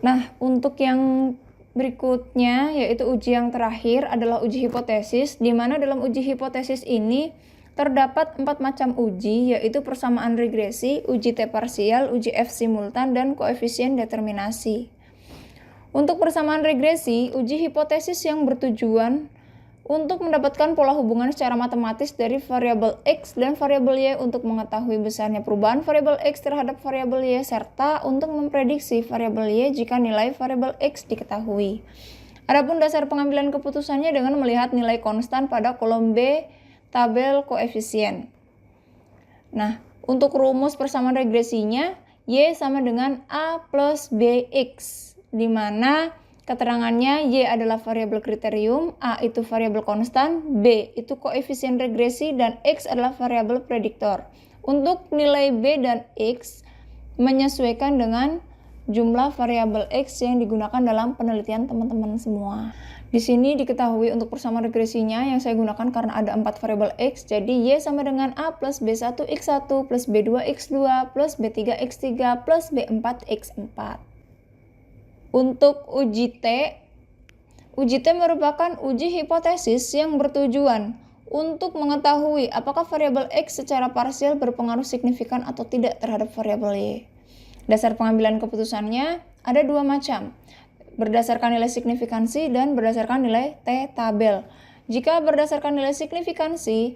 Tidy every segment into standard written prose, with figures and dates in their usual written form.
Nah, untuk yang berikutnya, yaitu uji yang terakhir adalah uji hipotesis, di mana dalam uji hipotesis ini terdapat 4 macam uji, yaitu persamaan regresi, uji T parsial, uji F simultan, dan koefisien determinasi. Untuk persamaan regresi, uji hipotesis yang bertujuan untuk mendapatkan pola hubungan secara matematis dari variabel X dan variabel Y untuk mengetahui besarnya perubahan variabel X terhadap variabel Y, serta untuk memprediksi variabel Y jika nilai variabel X diketahui. Adapun dasar pengambilan keputusannya dengan melihat nilai konstan pada kolom B tabel koefisien. Nah, untuk rumus persamaan regresinya, Y sama dengan A plus BX, di mana keterangannya Y adalah variabel kriterium, A itu variabel konstan, B itu koefisien regresi, dan X adalah variabel prediktor. Untuk nilai B dan X menyesuaikan dengan jumlah variabel X yang digunakan dalam penelitian teman-teman semua. Di sini diketahui untuk persamaan regresinya yang saya gunakan karena ada 4 variabel X, jadi Y sama dengan A plus B1X1 plus B2X2 plus B3X3 plus B4X4. Untuk uji T merupakan uji hipotesis yang bertujuan untuk mengetahui apakah variabel X secara parsial berpengaruh signifikan atau tidak terhadap variabel Y. Dasar pengambilan keputusannya ada 2 macam, berdasarkan nilai signifikansi dan berdasarkan nilai T tabel. Jika berdasarkan nilai signifikansi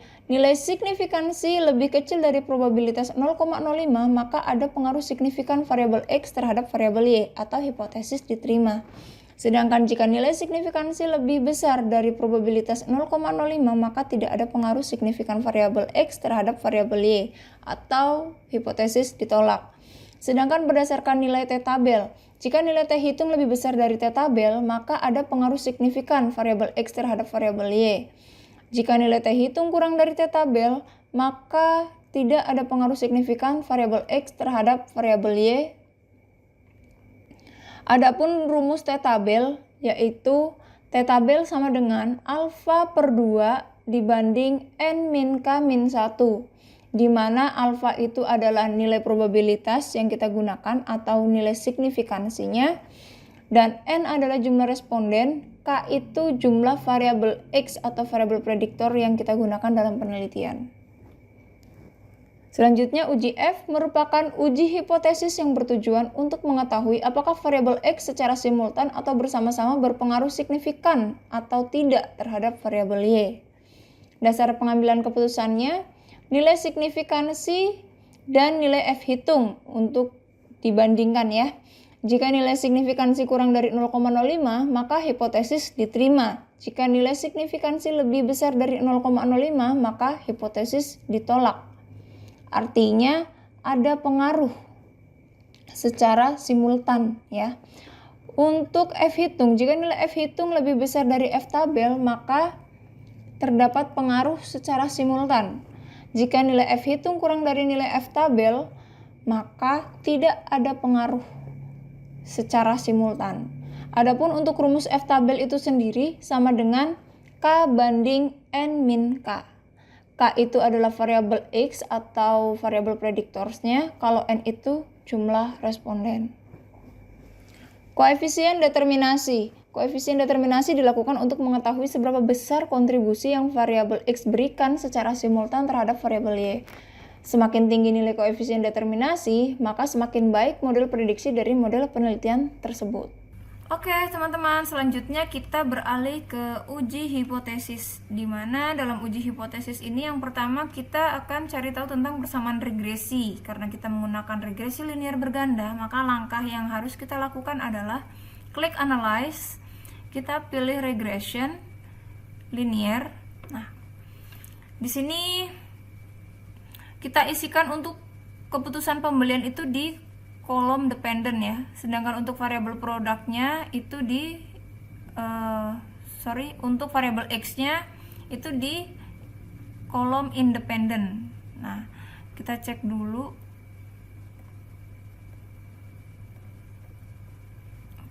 lebih kecil dari probabilitas 0,05, maka ada pengaruh signifikan variabel X terhadap variabel Y atau hipotesis diterima. Sedangkan jika nilai signifikansi lebih besar dari probabilitas 0,05, maka tidak ada pengaruh signifikan variabel X terhadap variabel Y atau hipotesis ditolak. Sedangkan berdasarkan nilai T tabel, jika nilai T hitung lebih besar dari T tabel, maka ada pengaruh signifikan variabel X terhadap variabel Y. Jika nilai T hitung kurang dari T tabel, maka tidak ada pengaruh signifikan variabel X terhadap variabel Y. Adapun rumus T tabel, yaitu T tabel sama dengan alfa per 2 dibanding N min K min 1. Di mana alfa itu adalah nilai probabilitas yang kita gunakan atau nilai signifikansinya, dan N adalah jumlah responden, K itu jumlah variabel X atau variabel prediktor yang kita gunakan dalam penelitian. Selanjutnya, uji F merupakan uji hipotesis yang bertujuan untuk mengetahui apakah variabel X secara simultan atau bersama-sama berpengaruh signifikan atau tidak terhadap variabel Y. Dasar pengambilan keputusannya, nilai signifikansi dan nilai F hitung untuk dibandingkan ya. Jika nilai signifikansi kurang dari 0,05, maka hipotesis diterima. Jika nilai signifikansi lebih besar dari 0,05, maka hipotesis ditolak. Artinya ada pengaruh secara simultan ya. Untuk F hitung, jika nilai F hitung lebih besar dari F tabel, maka terdapat pengaruh secara simultan. Jika nilai F hitung kurang dari nilai F tabel, maka tidak ada pengaruh secara simultan. Adapun untuk rumus F tabel itu sendiri sama dengan K banding N min K. K itu adalah variabel X atau variabel prediktornya, kalau N itu jumlah responden. Koefisien determinasi. Koefisien determinasi dilakukan untuk mengetahui seberapa besar kontribusi yang variabel X berikan secara simultan terhadap variabel Y. Semakin tinggi nilai koefisien determinasi, maka semakin baik model prediksi dari model penelitian tersebut. Oke teman-teman, selanjutnya kita beralih ke uji hipotesis, di mana dalam uji hipotesis ini yang pertama kita akan cari tahu tentang persamaan regresi. Karena kita menggunakan regresi linear berganda, maka langkah yang harus kita lakukan adalah klik analyze, kita pilih regression linear. Nah, di sini kita isikan untuk keputusan pembelian itu di kolom dependent ya, sedangkan untuk variabel produknya itu di untuk variabel X-nya itu di kolom independent. Nah, kita cek dulu.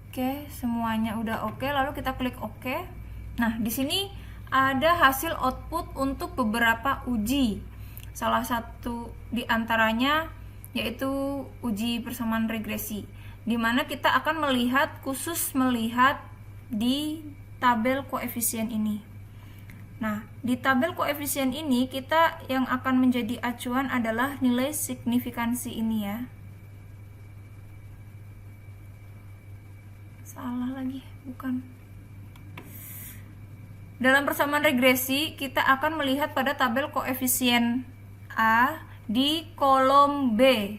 Oke, semuanya udah oke, lalu kita klik oke. Nah, di sini ada hasil output untuk beberapa uji. Salah satu di antaranya yaitu uji persamaan regresi. dimana kita akan khusus melihat di tabel koefisien ini. Nah, di tabel koefisien ini kita yang akan menjadi acuan adalah nilai signifikansi ini ya. Salah lagi, bukan. Dalam persamaan regresi, kita akan melihat pada tabel koefisien A di kolom B,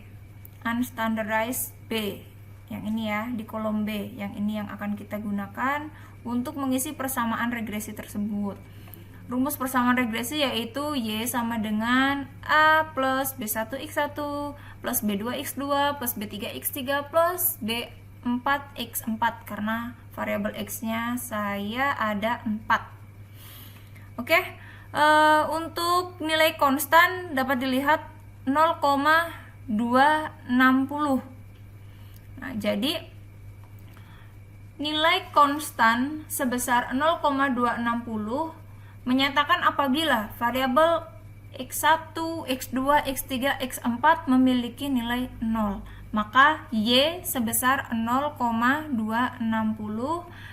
unstandardized B. Yang ini ya, di kolom B. Yang ini yang akan kita gunakan untuk mengisi persamaan regresi tersebut. Rumus persamaan regresi yaitu Y sama dengan A plus B1X1 plus B2X2 plus B3X3 plus B4X4, karena variabel X-nya saya ada 4. Oke, untuk nilai konstan dapat dilihat 0,260. Nah, jadi nilai konstan sebesar 0,260 menyatakan apabila variabel X1, X2, X3, X4 memiliki nilai 0, maka Y sebesar 0,260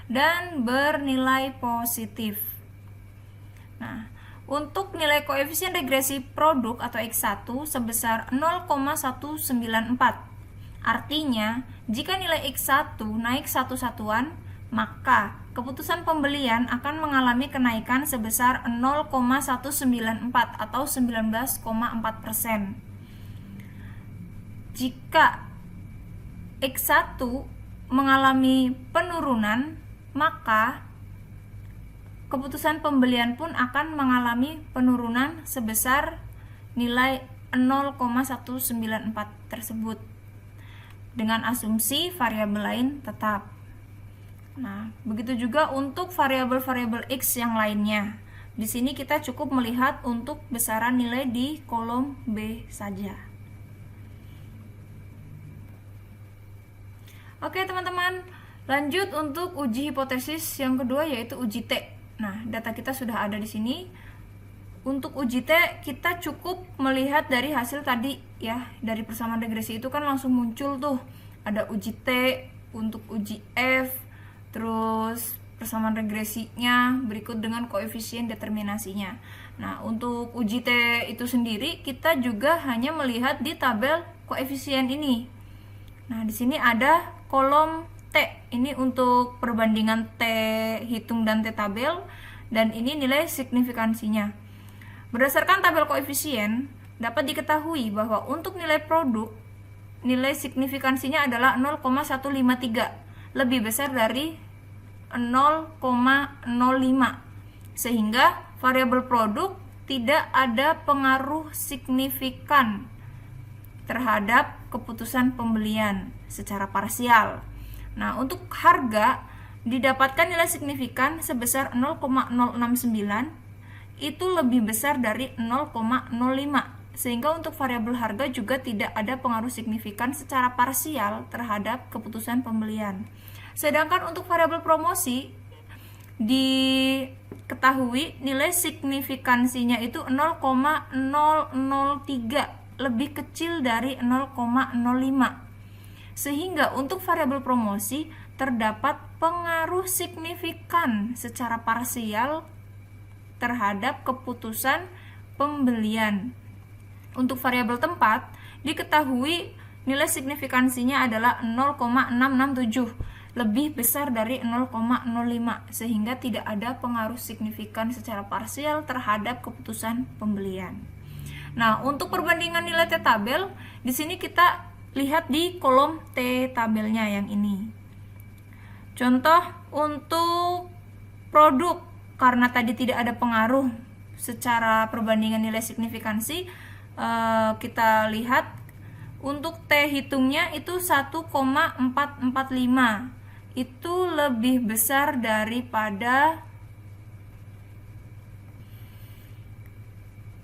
dan bernilai positif. Nah, untuk nilai koefisien regresi produk atau X1 sebesar 0,194. Artinya, jika nilai X1 naik satu satuan, maka keputusan pembelian akan mengalami kenaikan sebesar 0,194 atau 19,4%. Jika X1 mengalami penurunan, maka keputusan pembelian pun akan mengalami penurunan sebesar nilai 0,194 tersebut dengan asumsi variabel lain tetap. Nah, begitu juga untuk variabel-variabel X yang lainnya. Di sini kita cukup melihat untuk besaran nilai di kolom B saja. Oke teman-teman, lanjut untuk uji hipotesis yang kedua yaitu uji T. Nah, data kita sudah ada di sini. Untuk uji T, kita cukup melihat dari hasil tadi ya, dari persamaan regresi itu kan langsung muncul tuh. Ada uji T, untuk uji F, terus persamaan regresinya berikut dengan koefisien determinasinya. Nah, untuk uji T itu sendiri kita juga hanya melihat di tabel koefisien ini. Nah, di sini ada kolom T, ini untuk perbandingan T hitung dan T tabel, dan ini nilai signifikansinya. Berdasarkan tabel koefisien, dapat diketahui bahwa untuk nilai produk, nilai signifikansinya adalah 0,153, lebih besar dari 0,05, sehingga variabel produk tidak ada pengaruh signifikan terhadap keputusan pembelian secara parsial. Nah, untuk harga didapatkan nilai signifikan sebesar 0,069, itu lebih besar dari 0,05, sehingga untuk variabel harga juga tidak ada pengaruh signifikan secara parsial terhadap keputusan pembelian. Sedangkan untuk variabel promosi diketahui nilai signifikansinya itu 0,003, lebih kecil dari 0,05. Sehingga untuk variabel promosi terdapat pengaruh signifikan secara parsial terhadap keputusan pembelian. Untuk variabel tempat diketahui nilai signifikansinya adalah 0,667, lebih besar dari 0,05, sehingga tidak ada pengaruh signifikan secara parsial terhadap keputusan pembelian. Nah, untuk perbandingan nilai T tabel, di sini kita lihat di kolom T tabelnya yang ini. Contoh untuk produk, karena tadi tidak ada pengaruh secara perbandingan nilai signifikansi, kita lihat untuk T hitungnya itu 1,445, itu lebih besar daripada.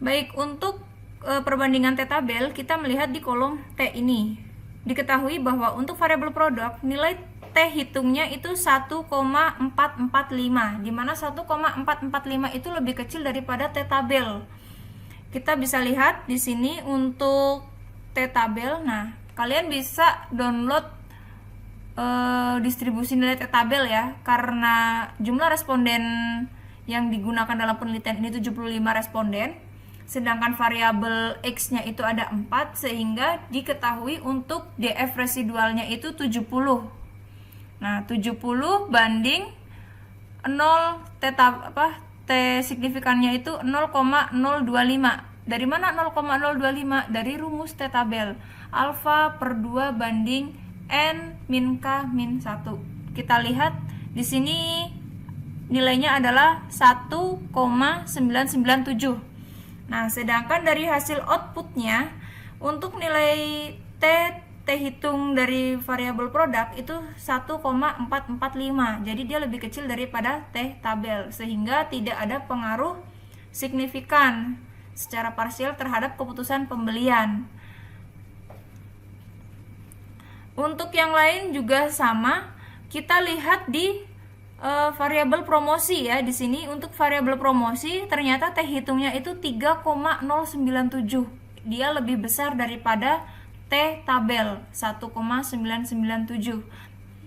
Baik, untuk perbandingan T tabel kita melihat di kolom T ini. Diketahui bahwa untuk variabel produk nilai T hitungnya itu 1,445, di mana 1,445 itu lebih kecil daripada T tabel. Kita bisa lihat di sini untuk T tabel. Nah, kalian bisa download distribusi nilai T-tabel ya, karena jumlah responden yang digunakan dalam penelitian ini 75 responden, sedangkan variabel X-nya itu ada 4, sehingga diketahui untuk DF residualnya itu 70. Nah, 70 banding 0 T signifikannya itu 0,025. Dari mana 0,025? Dari rumus T-tabel. Alfa per 2 banding N min K min 1. Kita lihat di sini nilainya adalah 1,997. Nah, sedangkan dari hasil outputnya untuk nilai T hitung dari variabel produk itu 1,445. Jadi dia lebih kecil daripada T-tabel, sehingga tidak ada pengaruh signifikan secara parsial terhadap keputusan pembelian. Untuk yang lain juga sama, kita lihat di variabel promosi ya. Di sini untuk variabel promosi ternyata T hitungnya itu 3,097. Dia lebih besar daripada T-tabel 1,997.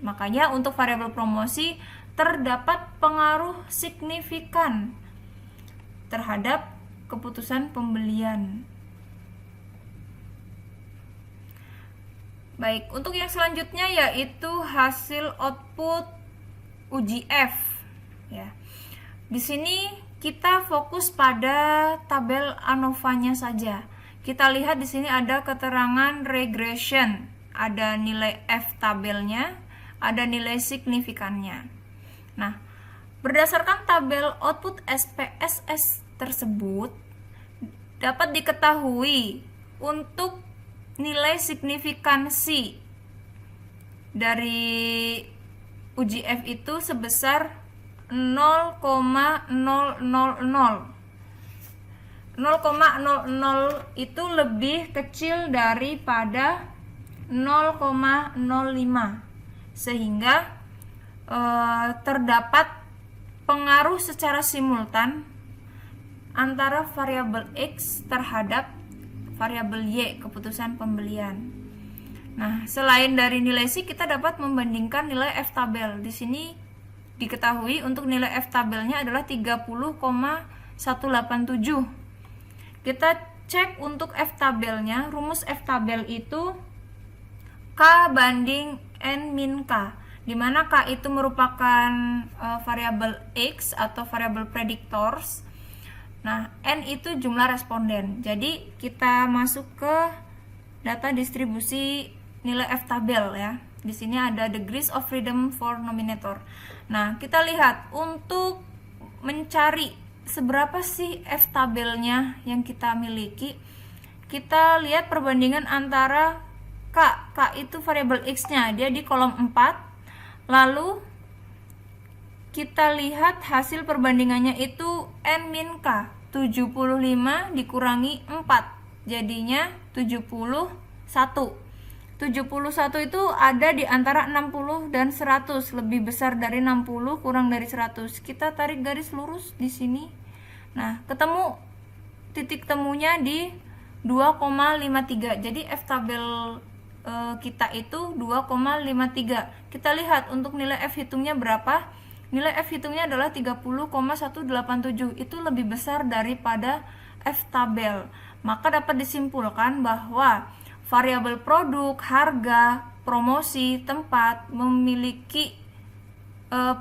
Makanya untuk variabel promosi terdapat pengaruh signifikan terhadap keputusan pembelian. Baik, untuk yang selanjutnya yaitu hasil output uji F ya. Di sini kita fokus pada tabel ANOVA-nya saja. Kita lihat di sini ada keterangan regression, ada nilai F tabelnya, ada nilai signifikannya. Nah, berdasarkan tabel output SPSS tersebut dapat diketahui untuk nilai signifikansi dari uji F itu sebesar 0,000. 0,00 itu lebih kecil daripada 0,05, sehingga terdapat pengaruh secara simultan antara variabel X terhadap variabel Y keputusan pembelian. Nah, selain dari nilai C, kita dapat membandingkan nilai F tabel. Di sini diketahui untuk nilai F tabelnya adalah 30,187. Kita cek untuk F tabelnya, rumus F tabel itu K banding N min K, di mana K itu merupakan variabel X atau variabel predictors. Nah, N itu jumlah responden. Jadi kita masuk ke data distribusi nilai F tabel ya. Di sini ada degrees of freedom for nominator. Nah, kita lihat untuk mencari seberapa sih F tabelnya yang kita miliki. Kita lihat perbandingan antara K itu variabel X-nya, dia di kolom 4. Lalu kita lihat hasil perbandingannya itu N min K, 75 dikurangi 4, jadinya 71. 71 itu ada di antara 60 dan 100, lebih besar dari 60 kurang dari 100. Kita tarik garis lurus di sini. Nah, ketemu titik temunya di 2,53. Jadi F tabel kita itu 2,53. Kita lihat untuk nilai F hitungnya berapa? Nilai F hitungnya adalah 30,187. Itu lebih besar daripada F tabel. Maka dapat disimpulkan bahwa variabel produk, harga, promosi, tempat memiliki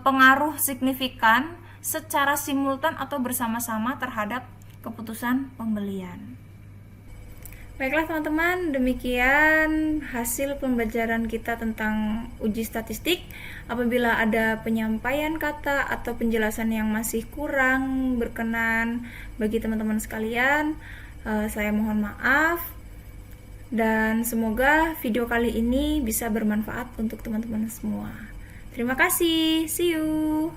pengaruh signifikan secara simultan atau bersama-sama terhadap keputusan pembelian. Baiklah teman-teman, demikian hasil pembelajaran kita tentang uji statistik. Apabila ada penyampaian kata atau penjelasan yang masih kurang berkenan bagi teman-teman sekalian, saya mohon maaf. Dan semoga video kali ini bisa bermanfaat untuk teman-teman semua. Terima kasih, see you.